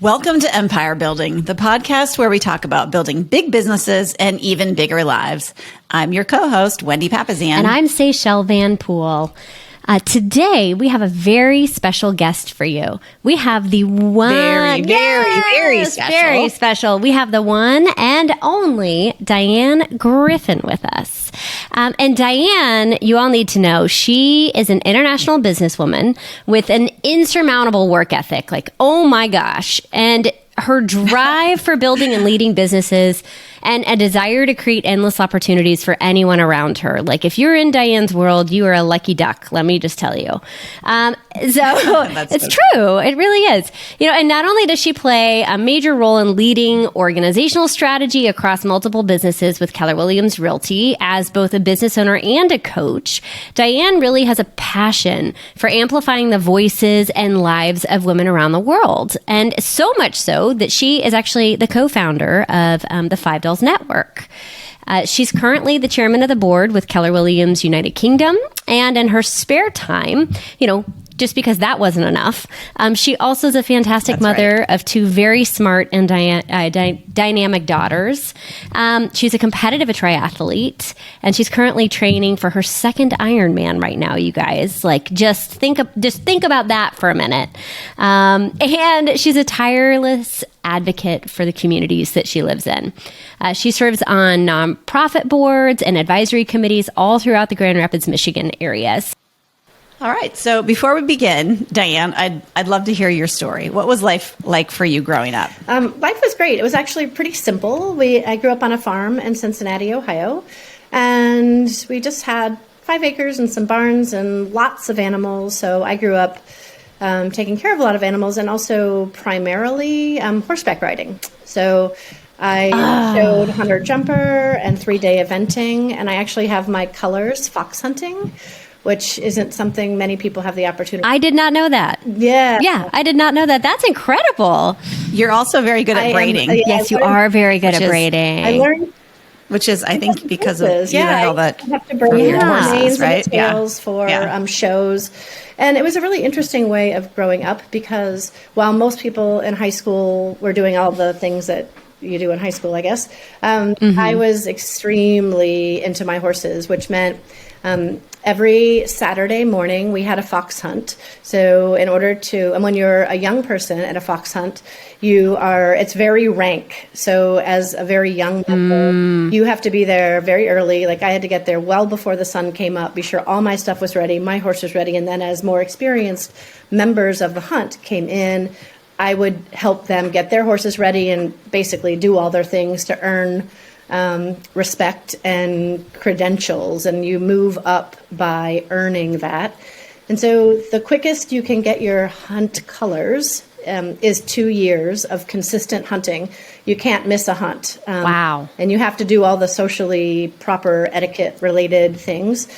Welcome to Empire Building, the podcast where we talk about building big businesses and even bigger lives. I'm your co-host, Wendy Papazian. And I'm Seychelle Van Poel. Today, we have a very special guest for you. We have the one... Very special. Very special. We have the one and only Diane Griffin with us. And Diane, you all need to know, she is an international businesswoman with an insurmountable work ethic. Like, oh my gosh. And her drive for building and leading businesses and a desire to create endless opportunities for anyone around her. Like, if you're in Diane's world, you are a lucky duck, let me just tell you. It's true. It really is. You know, and not only does she play a major role in leading organizational strategy across multiple businesses with Keller Williams Realty as both a business owner and a coach, Diane really has a passion for amplifying the voices and lives of women around the world. And so much so that she is actually the co-founder of the $5 Network. She's currently the chairman of the board with Keller Williams United Kingdom. And in her spare time, you know, just because that wasn't enough, she also is a fantastic mother of two very smart and dynamic daughters. She's a competitive triathlete, and she's currently training for her second Ironman right now, you guys. Like, just think about that for a minute. And she's a tireless advocate for the communities that she lives in. She serves on nonprofit boards and advisory committees all throughout the Grand Rapids, Michigan areas. All right. So before we begin, Diane, I'd love to hear your story. What was life like for you growing up? Life was great. It was actually pretty simple. I grew up on a farm in Cincinnati, Ohio, and we just had 5 acres and some barns and lots of animals. So I grew up taking care of a lot of animals and also primarily horseback riding. So I showed hunter jumper and 3-day eventing, and I actually have my colors fox hunting, which isn't something many people have the opportunity. I did not know that. Yeah, I did not know that. That's incredible. You're also very good at braiding. Yes, you are very good at braiding. I learned, which is, I think, because of you learned all that. You have to braid horses, right? And tails for shows. And it was a really interesting way of growing up because while most people in high school were doing all the things that you do in high school, I guess, I was extremely into my horses, which meant every Saturday morning we had a fox hunt. So in order to, and when you're a young person at a fox hunt, it's very rank. So as a very young member, you have to be there very early. Like, I had to get there well before the sun came up, be sure all my stuff was ready, my horse was ready. And then as more experienced members of the hunt came in, I would help them get their horses ready and basically do all their things to earn respect and credentials, and you move up by earning that. And so the quickest you can get your hunt colors is 2 years of consistent hunting. You can't miss a hunt. Wow. And you have to do all the socially proper etiquette related things.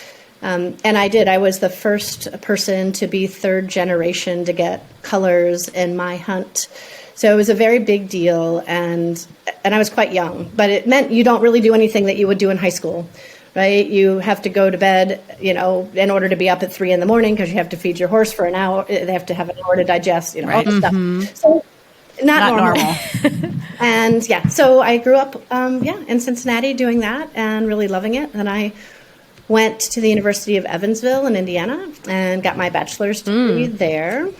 And I did. I was the first person to be 3rd generation to get colors in my hunt. So it was a very big deal, and I was quite young, but it meant you don't really do anything that you would do in high school, right? You have to go to bed, you know, in order to be up at 3 a.m. because you have to feed your horse for an hour. They have to have an hour to digest, you know, all this stuff. So not normal. And so I grew up, in Cincinnati doing that and really loving it. And I went to the University of Evansville in Indiana and got my bachelor's degree there.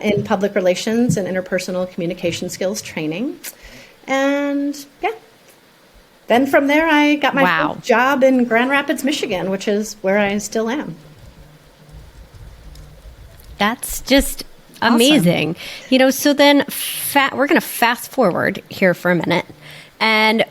In public relations and interpersonal communication skills training. And then from there I got my first job in Grand Rapids, Michigan, which is where I still am. That's just amazing. Awesome. You know, so then we're going to fast forward here for a minute. And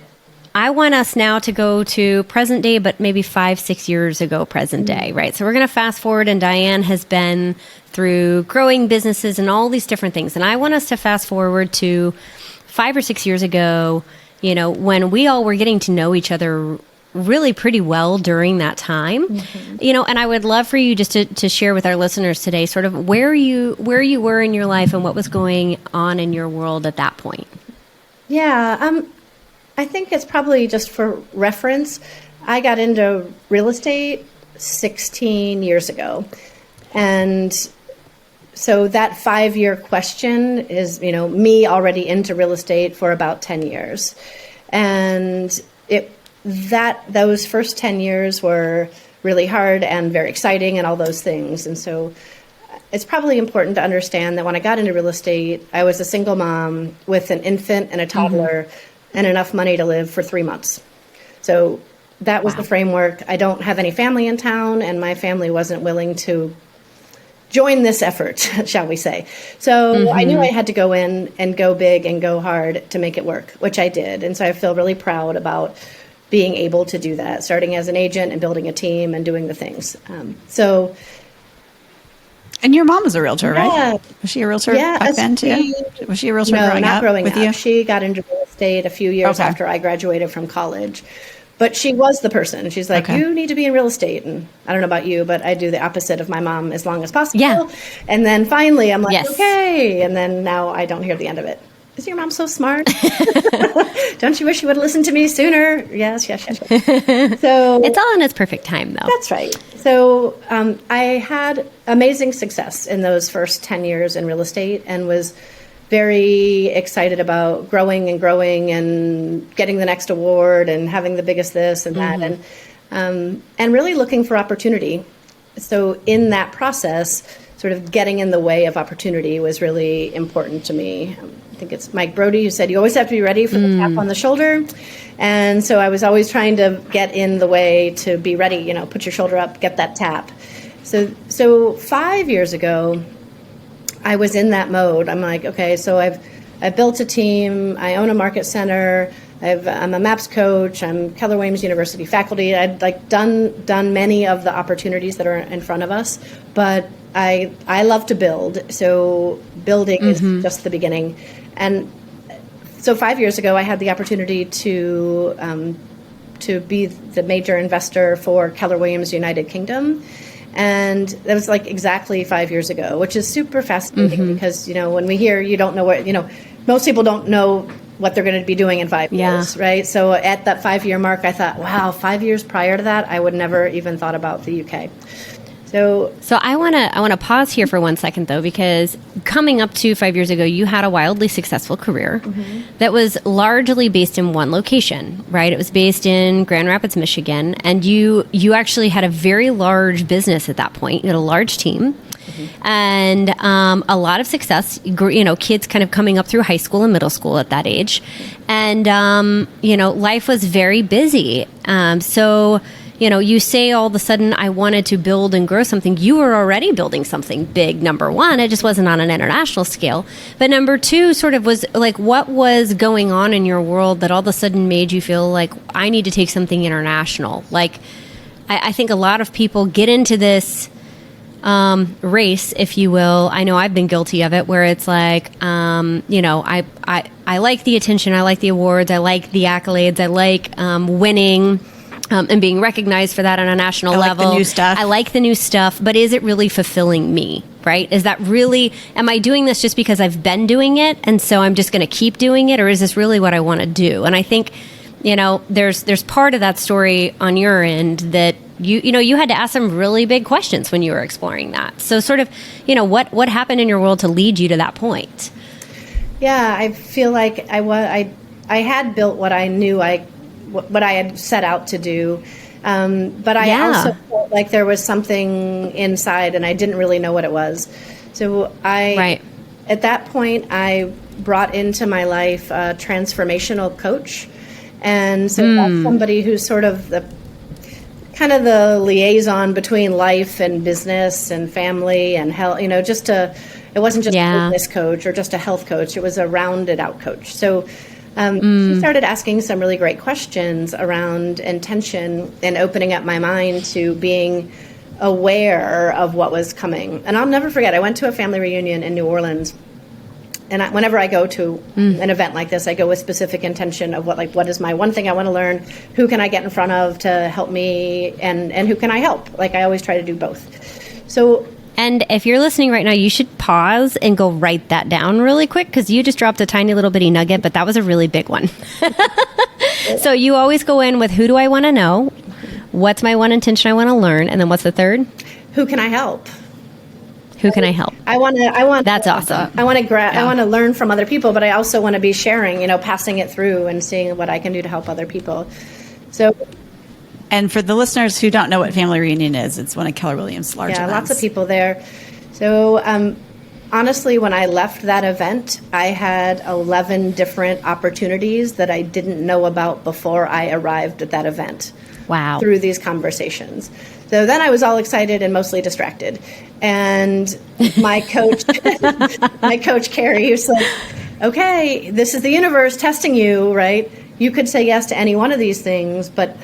I want us now to go to present day, but maybe 5-6 years ago, present day, right? So we're going to fast forward, and Diane has been through growing businesses and all these different things. And I want us to fast forward to 5 or 6 years ago, you know, when we all were getting to know each other really pretty well during that time, you know, and I would love for you just to share with our listeners today sort of where you were in your life and what was going on in your world at that point. Yeah, I think it's probably just for reference. I got into real estate 16 years ago. And so that 5-year question is, me already into real estate for about 10 years. And those first 10 years were really hard and very exciting and all those things. And so it's probably important to understand that when I got into real estate, I was a single mom with an infant and a toddler and enough money to live for 3 months. So that was the framework. I don't have any family in town, and my family wasn't willing to join this effort, shall we say. So I knew I had to go in and go big and go hard to make it work, which I did. And so I feel really proud about being able to do that, starting as an agent and building a team and doing the things. And your mom was a realtor, Yeah. right? Was she a realtor back then too? Was she a realtor No, growing not up growing with up. you? She got into real estate a few years after I graduated from college. But she was the person. She's like, you need to be in real estate. And I don't know about you, but I do the opposite of my mom as long as possible. Yeah. And then finally I'm like, Yes. okay. And then now I don't hear the end of it. Is your mom so smart? Don't you wish you would have listened to me sooner? Yes. So It's all in its perfect time, though. that's right. So I had amazing success in those first 10 years in real estate and was very excited about growing and getting the next award and having the biggest this and that and really looking for opportunity. So in that process, sort of getting in the way of opportunity was really important to me. I think it's Mike Brody who said, you always have to be ready for the tap on the shoulder. And so I was always trying to get in the way to be ready, put your shoulder up, get that tap. So 5 years ago, I was in that mode. I'm like, okay, so I've built a team. I own a market center. I'm a MAPS coach. I'm Keller Williams University faculty. I'd done many of the opportunities that are in front of us, but I love to build. So building is just the beginning. And so 5 years ago, I had the opportunity to be the major investor for Keller Williams United Kingdom. And that was like exactly 5 years ago, which is super fascinating because, when we hear you don't know what, most people don't know what they're going to be doing in 5 years, right? So at that 5-year mark, I thought, wow, 5 years prior to that, I would never even thought about the UK. So I want to pause here for 1 second, though, because coming up to 5 years ago, you had a wildly successful career that was largely based in one location, right? It was based in Grand Rapids, Michigan, and you actually had a very large business at that point. You had a large team. And a lot of success, kids kind of coming up through high school and middle school at that age. And, life was very busy. So you say all of a sudden, I wanted to build and grow something. You were already building something big, number one. It just wasn't on an international scale. But number two sort of was like, what was going on in your world that all of a sudden made you feel like I need to take something international? Like, I think a lot of people get into this race, if you will. I know I've been guilty of it, where it's like, I like the attention, I like the awards, I like the accolades, I like winning and being recognized for that on a national level. I like the new stuff. I like the new stuff, but is it really fulfilling me, right? Is that really, am I doing this just because I've been doing it and so I'm just going to keep doing it, or is this really what I want to do? And I think, there's part of that story on your end that you had to ask some really big questions when you were exploring that. So sort of, what happened in your world to lead you to that point? Yeah, I feel like I had built what I knew what I had set out to do. But I also felt like there was something inside and I didn't really know what it was. So at that point, I brought into my life a transformational coach. And so that's somebody who's sort of the liaison between life and business and family and health, it wasn't just a business coach or just a health coach. It was a rounded out coach. So she started asking some really great questions around intention and opening up my mind to being aware of what was coming. And I'll never forget, I went to a family reunion in New Orleans. And whenever I go to an event like this, I go with specific intention of what is my one thing I want to learn, who can I get in front of to help me, and who can I help? Like I always try to do both. So, and if you're listening right now, you should pause and go write that down really quick, because you just dropped a tiny little bitty nugget, but that was a really big one. So you always go in with, who do I want to know? What's my one intention I want to learn? And then what's the third? Who can I help? Who can I help? That's awesome. I want to learn from other people, but I also want to be sharing, passing it through and seeing what I can do to help other people. So, and for the listeners who don't know what Family Reunion is, it's one of Keller Williams' large events. Lots of people there. So, honestly, when I left that event, I had 11 different opportunities that I didn't know about before I arrived at that event. Wow. Through these conversations. So then I was all excited and mostly distracted. And my coach, Carrie, was like, okay, this is the universe testing you, right? You could say yes to any one of these things, but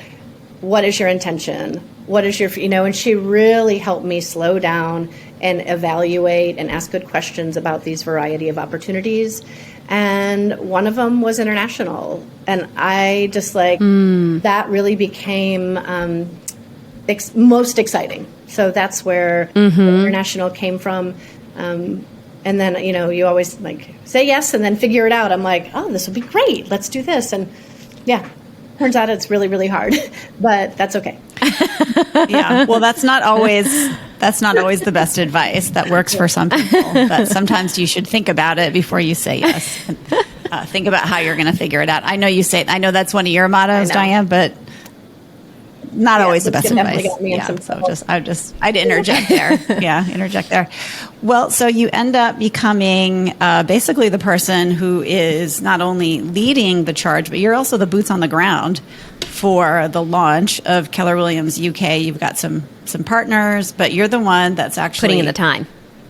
what is your intention? What is your, and she really helped me slow down and evaluate and ask good questions about these variety of opportunities. And one of them was international. And I just that really became most exciting. So that's where international came from. And then, you always say yes and then figure it out. I'm like, oh, this will be great. Let's do this. And turns out it's really, really hard, but that's okay. Yeah. Well, that's not always the best advice. That works for some people, but sometimes you should think about it before you say yes. And, think about how you're going to figure it out. I know that's one of your mottos, Diane, but not always the best advice. So I'd interject there. Interject there. Well, so you end up becoming basically the person who is not only leading the charge, but you're also the boots on the ground for the launch of Keller Williams UK. You've got some partners, but you're the one that's actually putting in the time.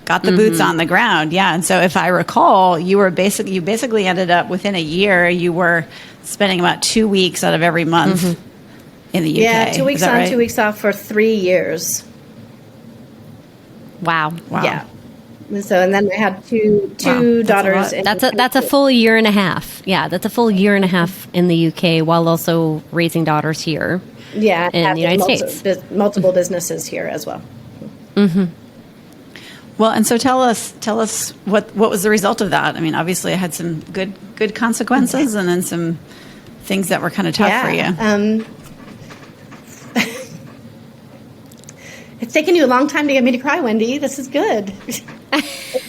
Got the boots on the ground. Yeah. And so if I recall, you basically ended up within a year, you were spending about 2 weeks out of every month in the UK. Yeah, 2 weeks on, right? 2 weeks off for 3 years. Wow. Yeah. So, and then I had two daughters. That's a full year and a half. Yeah, that's a full year and a half in the UK while also raising daughters here. Yeah, in the United States. Multiple businesses here as well. Mm-hmm. Well, and so tell us what was the result of that? I mean, obviously, it had some good consequences, and then some things that were kind of tough for you. It's taken you a long time to get me to cry, Wendy. This is good.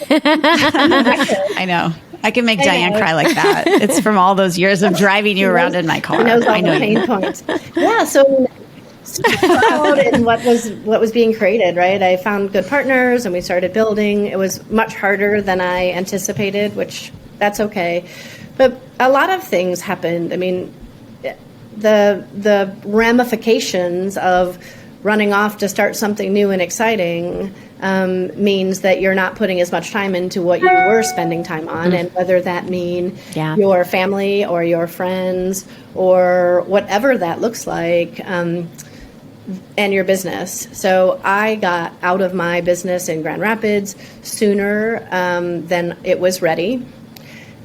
I know. I can make Diane cry like that. It's from all those years of driving you around in my car. I know the pain points. Yeah, so proud in what was being created, right? I found good partners and we started building. It was much harder than I anticipated, which that's okay. But a lot of things happened. I mean, the ramifications of running off to start something new and exciting means that you're not putting as much time into what you were spending time on, and whether that mean your family or your friends or whatever that looks like, and your business. So I got out of my business in Grand Rapids sooner than it was ready.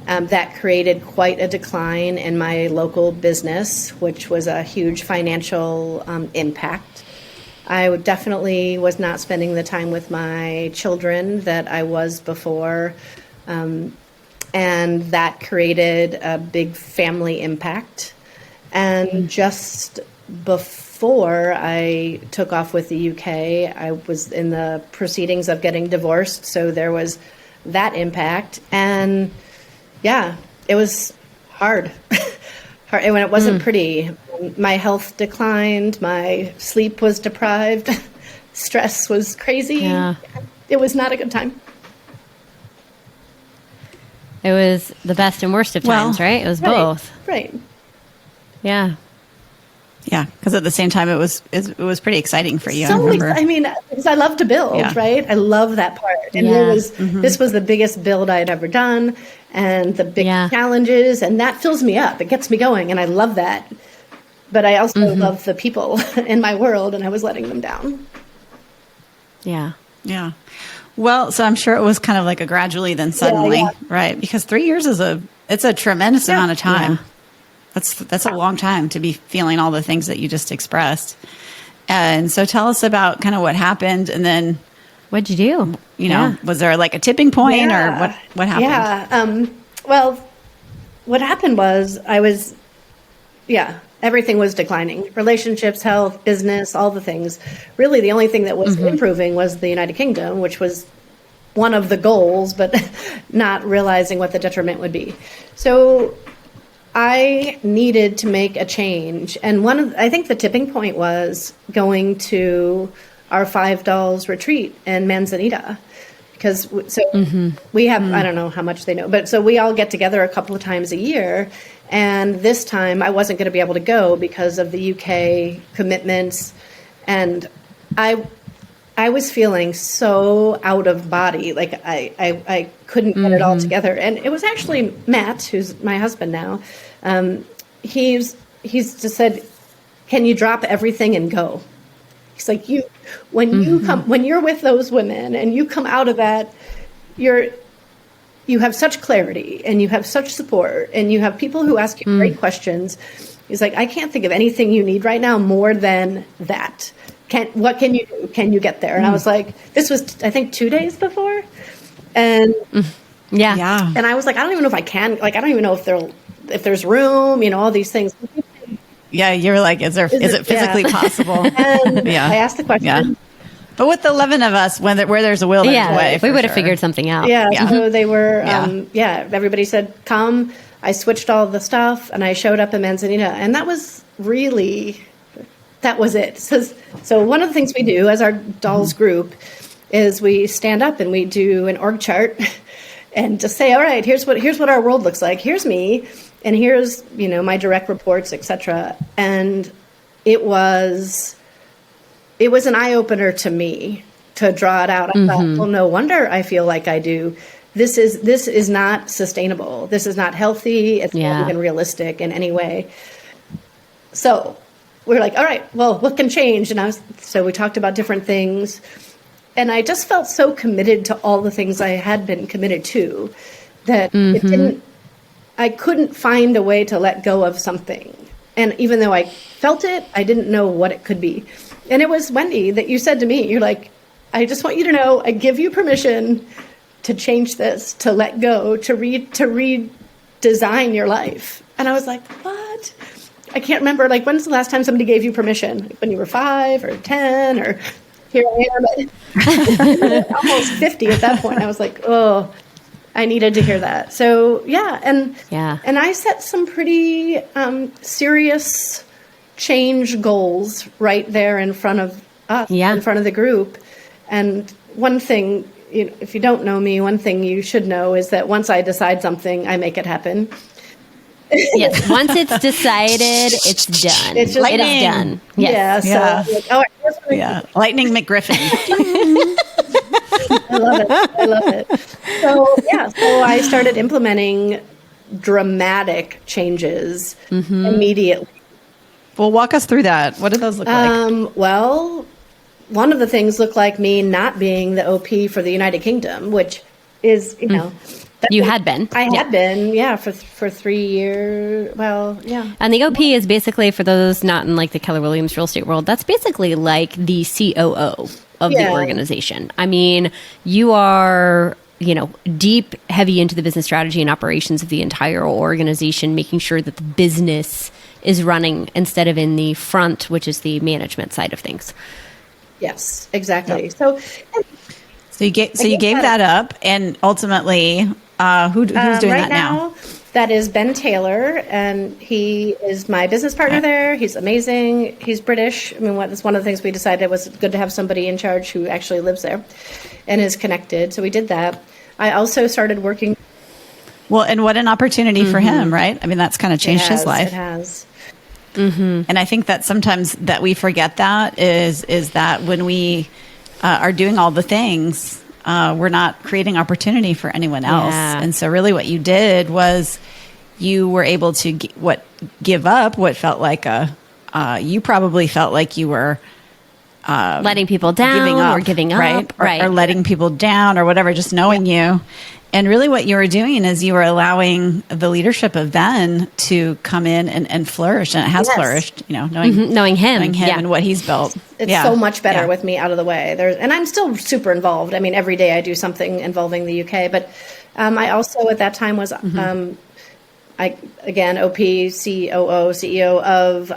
That created quite a decline in my local business, which was a huge financial impact. I definitely was not spending the time with my children that I was before, and that created a big family impact. And just before I took off with the UK, I was in the proceedings of getting divorced, so there was that impact. And yeah, it was hard. And when it wasn't pretty, my health declined, my sleep was deprived, stress was crazy. Yeah. It was not a good time. It was the best and worst of times, right? It was both. Right. Yeah. Yeah, because at the same time, it was pretty exciting for you. Because I love to build, right? I love that part, and this was the biggest build I had ever done, and the big challenges, and that fills me up. It gets me going, and I love that. But I also love the people in my world, and I was letting them down. Yeah, yeah. Well, so I'm sure it was kind of like a gradually then suddenly, right? Because 3 years it's a tremendous amount of time. Yeah. That's a long time to be feeling all the things that you just expressed. And so tell us about kind of what happened, and then what'd you do? You know, was there like a tipping point or what happened? Yeah. Well, what happened was everything was declining. Relationships, health, business, all the things. Really, the only thing that was improving was the United Kingdom, which was one of the goals, but not realizing what the detriment would be. So I needed to make a change. And I think the tipping point was going to our 5 dolls retreat in Manzanita. Because we have, I don't know how much they know, but so we all get together a couple of times a year. And this time I wasn't going to be able to go because of the UK commitments. And I was feeling so out of body, like I couldn't get it all together. And it was actually Matt, who's my husband now. He's just said, "Can you drop everything and go?" He's like, when you're with those women and you come out of that, you have such clarity and you have such support and you have people who ask you great questions. He's like, I can't think of anything you need right now more than that. What can you do? Can you get there? And I was like, this was, I think, 2 days before. And yeah. And I was like, I don't even know if I can, like, I don't even know if there's room, all these things. Yeah, you were like, is it physically possible? And I asked the question. Yeah. But with the 11 of us, where there's a will, there's a way. We would have figured something out. Yeah. So they were, everybody said, come. I switched all the stuff and I showed up in Manzanita. And that was it. So one of the things we do as our dolls group is we stand up and we do an org chart and just say, all right, here's what our world looks like. Here's me. And here's, my direct reports, etc. And it was an eye-opener to me to draw it out. I thought, well, no wonder I feel like I do. This is not sustainable. This is not healthy. It's not even realistic in any way. So we're like, all right, well, what can change? And so we talked about different things. And I just felt so committed to all the things I had been committed to that I couldn't find a way to let go of something. And even though I felt it, I didn't know what it could be. And it was Wendy that you said to me, you're like, I just want you to know, I give you permission to change this, to let go, to redesign your life. And I was like, what? I can't remember, like, when's the last time somebody gave you permission? Like when you were 5 or 10 or here I am at almost 50 at that point. I was like, oh, I needed to hear that. So and I set some pretty serious change goals right there in front of us, in front of the group. And one thing, if you don't know me, one thing you should know is that once I decide something, I make it happen. Yes, once it's decided, it's done. It is done. Yes. Yeah. So, Lightning McGriffin. I love it. So I started implementing dramatic changes immediately. Well, walk us through that. What did those look like? Well, one of the things looked like me not being the OP for the United Kingdom, which is, You had been. I had been, for 3 years. Well, yeah. And the OP is basically, for those not in like the Keller Williams real estate world, that's basically like the COO of the organization. I mean, you are, deep, heavy into the business strategy and operations of the entire organization, making sure that the business is running instead of in the front, which is the management side of things. Yes, exactly. Yep. So you gave that up, and ultimately, who's doing right that now? That is Ben Taylor, and he is my business partner there. He's amazing. He's British. I mean, that's one of the things we decided was good to have somebody in charge who actually lives there and is connected. So we did that. I also started working. Well, and what an opportunity for him, right? I mean, that's kind of changed his life. It has. And I think that sometimes that we forget that is that when we are doing all the things, we're not creating opportunity for anyone else. Yeah. And so really what you did was you were able to give up what felt like you probably felt like you were letting people down, giving up, right? Or letting people down or whatever, just knowing you. And really what you were doing is you were allowing the leadership of Ben to come in and flourish. And it has flourished, knowing him and what he's built. It's so much better with me out of the way. And I'm still super involved. I mean, every day I do something involving the UK. But I also at that time was, OP, COO, CEO of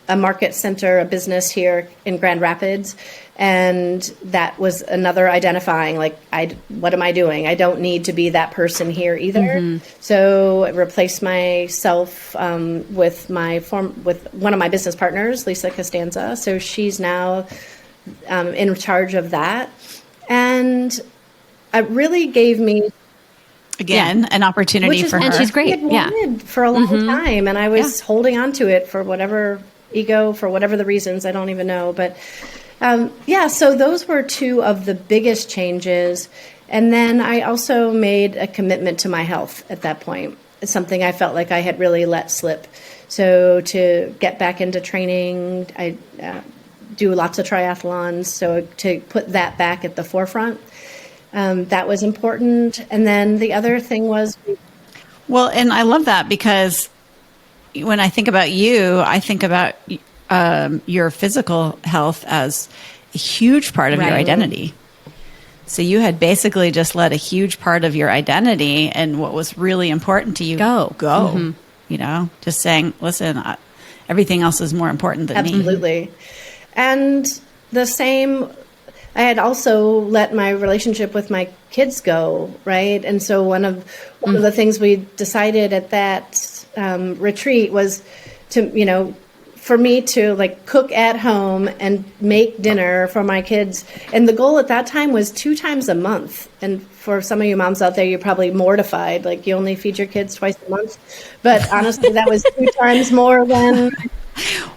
a market center, a business here in Grand Rapids. And that was another identifying, like, what am I doing? I don't need to be that person here either. So I replaced myself with one of my business partners, Lisa Costanza. So she's now in charge of that. And it really gave me, again, an opportunity for her. And she's great. Wanted for a long time. And I was holding on to it for whatever the reasons, I don't even know. But so those were two of the biggest changes. And then I also made a commitment to my health at that point. It's something I felt like I had really let slip. So to get back into training, I do lots of triathlons. So to put that back at the forefront, that was important. And then the other thing was... Well, and I love that, because when I think about you, I think about your physical health as a huge part of your identity. So you had basically just let a huge part of your identity and what was really important to you go. You know, just saying, listen, everything else is more important than me. Absolutely. And the same, I had also let my relationship with my kids go, right? And so one of the things we decided at that retreat was to, for me to like cook at home and make dinner for my kids. And the goal at that time was 2 times a month. And for some of you moms out there, you're probably mortified. Like, you only feed your kids twice a month. But honestly, that was 2 times more than...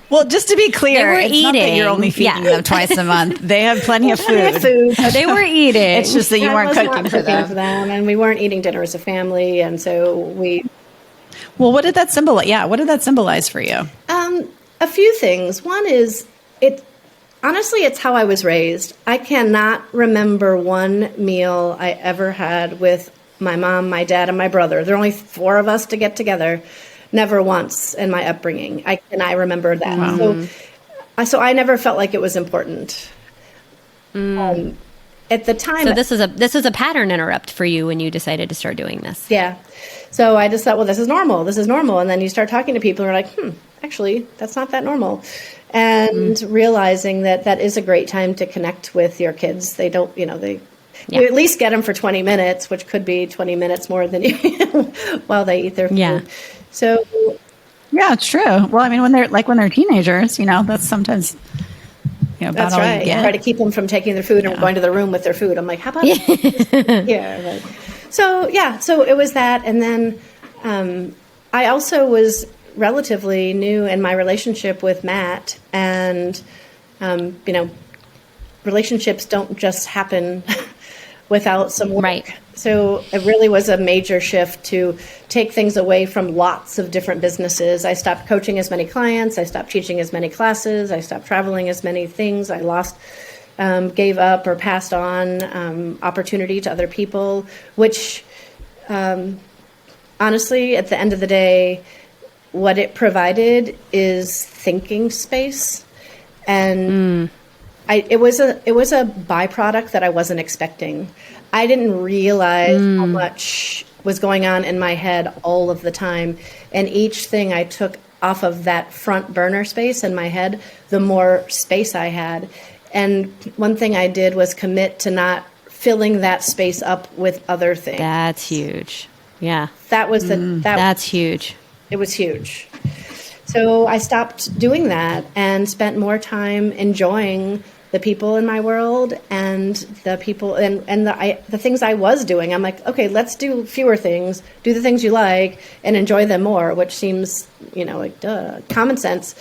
Well, just to be clear, it's eating. not that you're only feeding them twice a month. They have plenty of food. They were eating. It's just that you weren't cooking for them. And we weren't eating dinner as a family. And so we... Well, what did that symbolize? Yeah, what did that symbolize for you? A few things. One is, honestly, it's how I was raised. I cannot remember one meal I ever had with my mom, my dad, and my brother. There are only 4 of us to get together. Never once in my upbringing. I remember that. Wow. So I never felt like it was important. At the time. So this is a pattern interrupt for you when you decided to start doing this. Yeah. So I just thought, well, this is normal. This is normal. And then you start talking to people who are like, actually, that's not that normal. And realizing that is a great time to connect with your kids. They don't, you at least get them for 20 minutes, which could be 20 minutes more than you while they eat their food. Yeah. So, yeah, it's true. Well, I mean, when they're teenagers, that's sometimes, that's right. You try to keep them from taking their food and going to the room with their food. I'm like, how about here? So it was that. And then I also was relatively new in my relationship with Matt, and relationships don't just happen without some work. Right. So it really was a major shift to take things away from lots of different businesses. I stopped coaching as many clients. I stopped teaching as many classes. I stopped traveling as many things. I gave up or passed on opportunity to other people, which honestly, at the end of the day, what it provided is thinking space. And it was a byproduct that I wasn't expecting. I didn't realize how much was going on in my head all of the time. And each thing I took off of that front burner space in my head, the more space I had. And one thing I did was commit to not filling that space up with other things. That's huge. Yeah. That's huge. It was huge. So I stopped doing that and spent more time enjoying the people in my world and the people and the things I was doing. I'm like, okay, let's do fewer things, do the things you like, and enjoy them more, which seems, like common sense.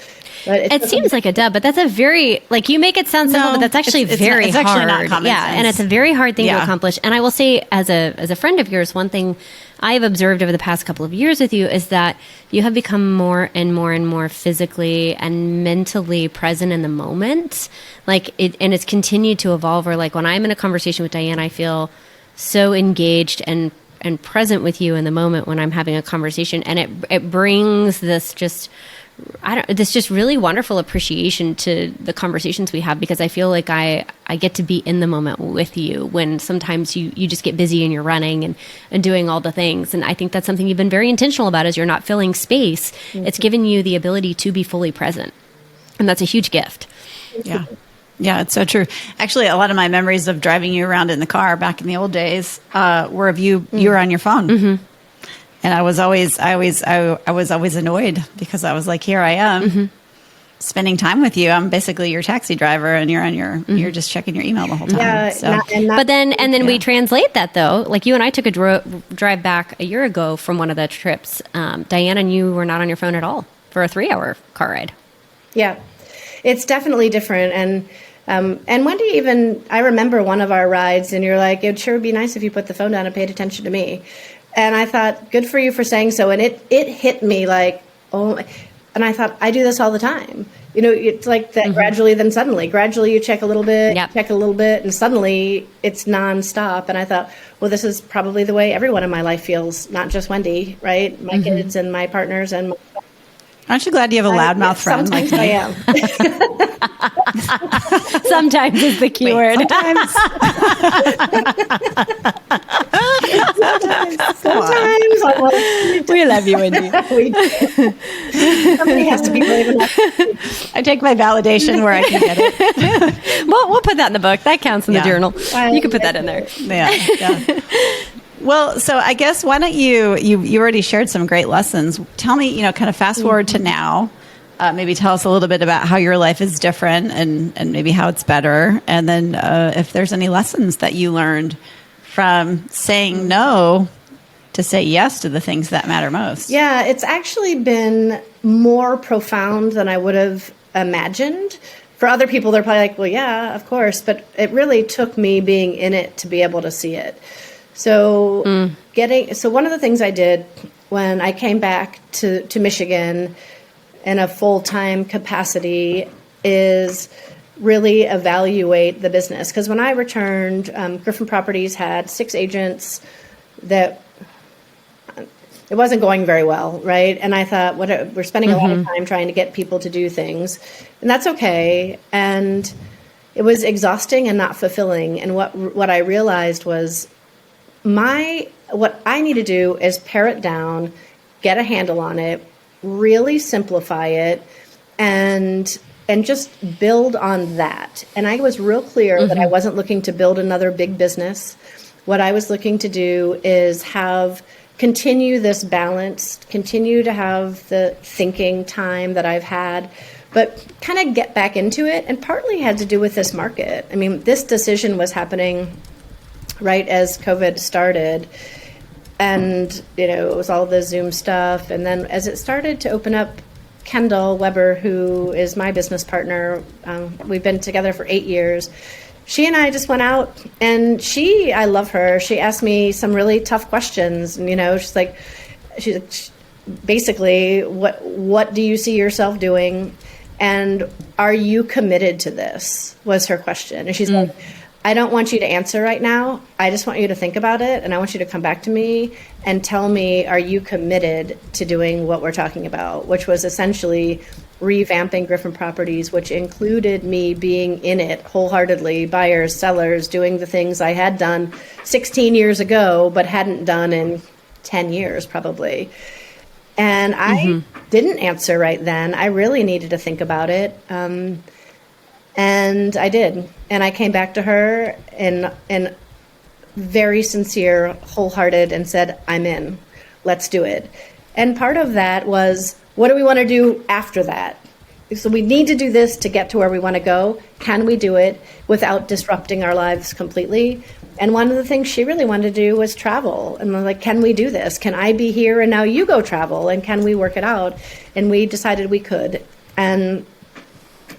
But it seems like a duh, but that's a very, you make it sound simple, but that's actually very hard. It's actually not common sense. And it's a very hard thing to accomplish. And I will say, as a friend of yours, one thing I have observed over the past couple of years with you is that you have become more and more and more physically and mentally present in the moment. And it's continued to evolve. Or when I'm in a conversation with Diane, I feel so engaged and present with you in the moment when I'm having a conversation. And it brings this just really wonderful appreciation to the conversations we have, because I feel like I get to be in the moment with you when sometimes you just get busy and you're running and doing all the things. And I think that's something you've been very intentional about, is you're not filling space. Mm-hmm. It's given you the ability to be fully present. And that's a huge gift. Yeah. Yeah, it's so true. Actually, a lot of my memories of driving you around in the car back in the old days were of you were on your phone. Mm-hmm. And I was always annoyed because I was like, here I am spending time with you. I'm basically your taxi driver and you're just checking your email the whole time. Yeah, so. But then we translate that though. Like you and I took a drive back a year ago from one of the trips. Diane and you were not on your phone at all for a 3-hour car ride. Yeah, it's definitely different. And Wendy, even, I remember one of our rides and you're like, it'd sure be nice if you put the phone down and paid attention to me. And I thought, good for you for saying so. And it hit me like, oh, and I thought, I do this all the time. You know, it's like that gradually, then suddenly. Gradually you check a little bit, check a little bit, and suddenly it's nonstop. And I thought, well, this is probably the way everyone in my life feels, not just Wendy, right? My kids and my partners and my Aren't you glad you have a loudmouth friend? Sometimes like I am. Sometimes is the key word. Sometimes I'm like, We love you, Wendy. we do. Somebody has to be brave enough. I take my validation where I can get it. We'll put that in the book. That counts in the journal. You can put that in there. Yeah. Well, so I guess why don't you already shared some great lessons. Tell me, kind of fast forward to now, maybe tell us a little bit about how your life is different and maybe how it's better. And then if there's any lessons that you learned from saying no to say yes to the things that matter most. Yeah, it's actually been more profound than I would have imagined. For other people, they're probably like, well, yeah, of course. But it really took me being in it to be able to see it. So one of the things I did when I came back to Michigan in a full-time capacity is really evaluate the business. Because when I returned, Griffin Properties had 6 agents that it wasn't going very well, right? And I thought, we're spending a lot of time trying to get people to do things, and that's okay. And it was exhausting and not fulfilling. And what I realized was what I need to do is pare it down, get a handle on it, really simplify it, and just build on that. And I was real clear that I wasn't looking to build another big business. What I was looking to do is continue this balance, continue to have the thinking time that I've had, but kind of get back into it. And partly had to do with this market. I mean, this decision was happening right as COVID started, and it was all the Zoom stuff. And then as it started to open up, Kendall Weber, who is my business partner, we've been together for 8 years. She and I just went out, and I love her. She asked me some really tough questions, and she's basically, what do you see yourself doing, and are you committed to this? Was her question, and she's like, I don't want you to answer right now. I just want you to think about it, and I want you to come back to me and tell me, are you committed to doing what we're talking about, which was essentially revamping Griffin Properties, which included me being in it wholeheartedly, buyers, sellers, doing the things I had done 16 years ago, but hadn't done in 10 years probably. And I didn't answer right then. I really needed to think about it. And I did. And I came back to her in very sincere, wholehearted, and said, I'm in. Let's do it. And part of that was, what do we want to do after that? So we need to do this to get to where we want to go. Can we do it without disrupting our lives completely? And one of the things she really wanted to do was travel. And I was like, can we do this? Can I be here and now you go travel? And can we work it out? And we decided we could. And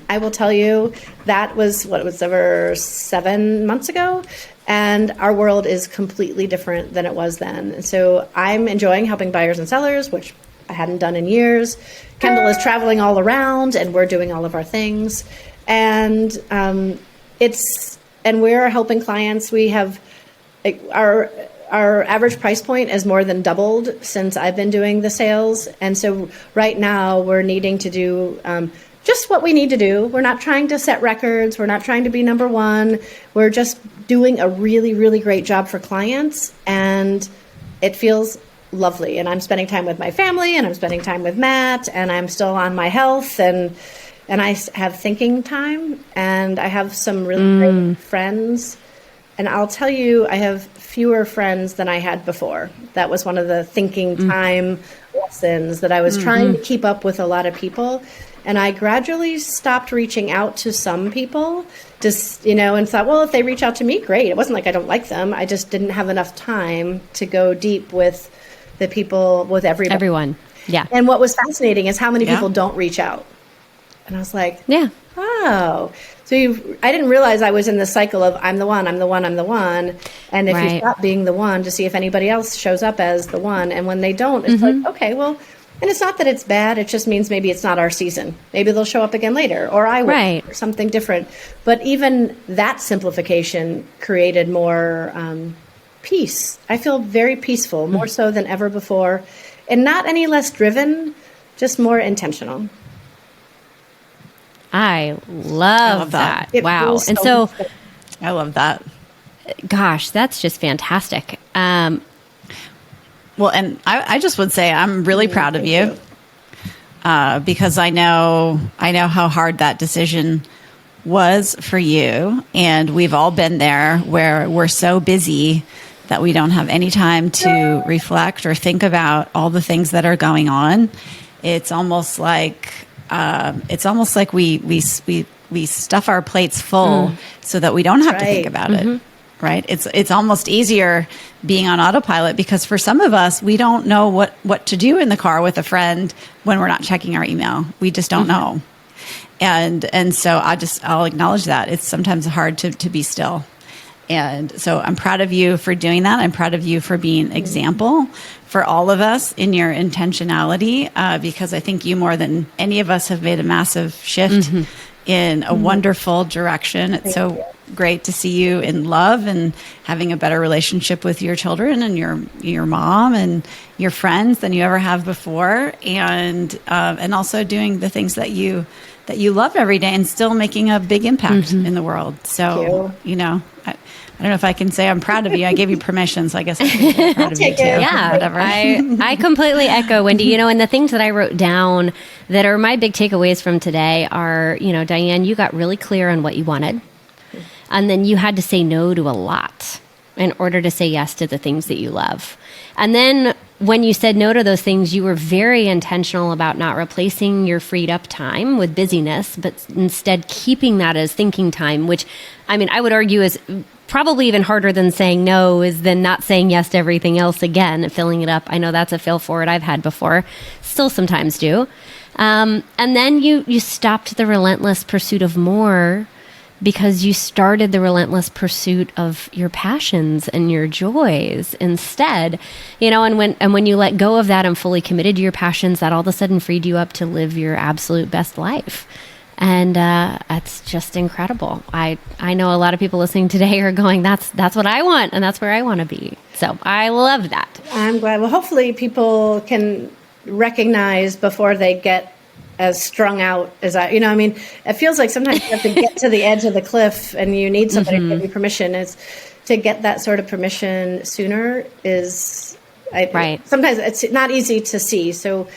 I will tell you, that was over 7 months ago. And our world is completely different than it was then. And so I'm enjoying helping buyers and sellers, which I hadn't done in years. Kendall is traveling all around, and we're doing all of our things. And we're helping clients. We have our average price point is more than doubled since I've been doing the sales. And so right now we're needing to do just what we need to do. We're not trying to set records. We're not trying to be number one. We're just doing a really, really great job for clients. And it feels lovely. And I'm spending time with my family, and I'm spending time with Matt, and I'm still on my health. And and I have thinking time, and I have some really great friends. And I'll tell you, I have fewer friends than I had before. That was one of the thinking time lessons, that I was trying to keep up with a lot of people. And I gradually stopped reaching out to some people, just, and thought, well, if they reach out to me, great. It wasn't like I don't like them. I just didn't have enough time to go deep with the people, with everybody. Everyone. Yeah. And what was fascinating is how many people don't reach out. And I was like, oh. So I didn't realize I was in the cycle of I'm the one. And if you stop being the one, to see if anybody else shows up as the one. And when they don't, it's like, okay, well, and it's not that it's bad. It just means maybe it's not our season. Maybe they'll show up again later, or I will, or something different. But even that simplification created more peace. I feel very peaceful, more so than ever before. And not any less driven, just more intentional. I love that. Wow. So and so, I love that. Gosh, that's just fantastic. Well, and I just would say I'm really proud of you, because I know how hard that decision was for you. And we've all been there, where we're so busy that we don't have any time to reflect or think about all the things that are going on. It's almost like we stuff our plates full so that we don't have to think about it. Right? It's almost easier being on autopilot, because for some of us, we don't know what to do in the car with a friend when we're not checking our email. We just don't know. And so I'll acknowledge that. It's sometimes hard to be still. And so I'm proud of you for doing that. I'm proud of you for being an example for all of us in your intentionality, because I think you, more than any of us, have made a massive shift in a wonderful direction. It's so great to see you in love and having a better relationship with your children and your mom and your friends than you ever have before, and also doing the things that you love every day and still making a big impact in the world. So, I don't know if I can say I'm proud of you. I gave you permission, so I guess I can say proud of you too. Yeah, whatever. I completely echo Wendy. And the things that I wrote down that are my big takeaways from today are, Diane, you got really clear on what you wanted, and then you had to say no to a lot in order to say yes to the things that you love. And then when you said no to those things, you were very intentional about not replacing your freed up time with busyness, but instead keeping that as thinking time, which, I would argue is probably even harder than saying no, is then not saying yes to everything else again and filling it up. I know that's a fail forward I've had before, still sometimes do. And then you stopped the relentless pursuit of more, because you started the relentless pursuit of your passions and your joys instead, and when you let go of that and fully committed to your passions, that all of a sudden freed you up to live your absolute best life. And that's just incredible. I know a lot of people listening today are going, that's what I want, and that's where I want to be. So I love that. I'm glad. Well, hopefully people can recognize before they get as strung out as it feels like sometimes you have to get to the edge of the cliff, and you need somebody to give you permission. Is to get that sort of permission sooner right. Sometimes it's not easy to see. So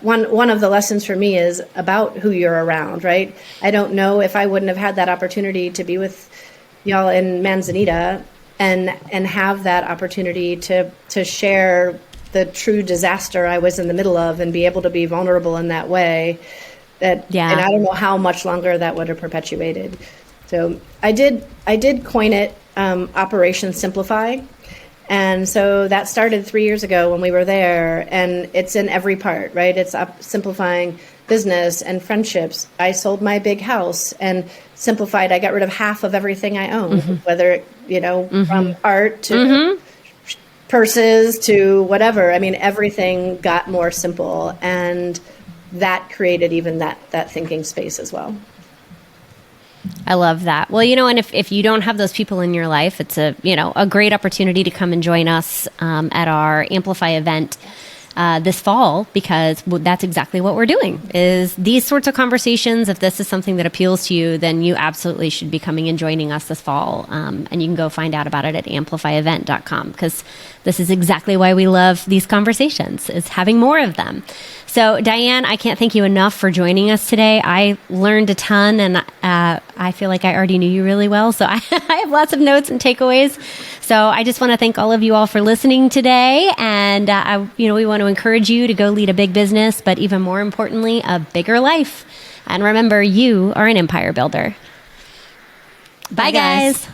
one of the lessons for me is about who you're around, right? I don't know if I wouldn't have had that opportunity to be with y'all in Manzanita and have that opportunity to share the true disaster I was in the middle of, and be able to be vulnerable in that way. And I don't know how much longer that would have perpetuated. So I did coin it Operation Simplify. And so that started 3 years ago when we were there, and it's in every part, right? It's simplifying business and friendships. I sold my big house and simplified. I got rid of half of everything I owned, whether, from art to purses to whatever. Everything got more simple, and that created even that thinking space as well. I love that. Well, and if you don't have those people in your life, it's a great opportunity to come and join us at our Amplify event this fall, because that's exactly what we're doing, is these sorts of conversations. If this is something that appeals to you, then you absolutely should be coming and joining us this fall. And you can go find out about it at amplifyevent.com, because this is exactly why we love these conversations, is having more of them. So, Diane, I can't thank you enough for joining us today. I learned a ton, and I feel like I already knew you really well. So I have lots of notes and takeaways. So I just want to thank all of you all for listening today. And, we want to encourage you to go lead a big business, but even more importantly, a bigger life. And remember, you are an empire builder. Bye, guys.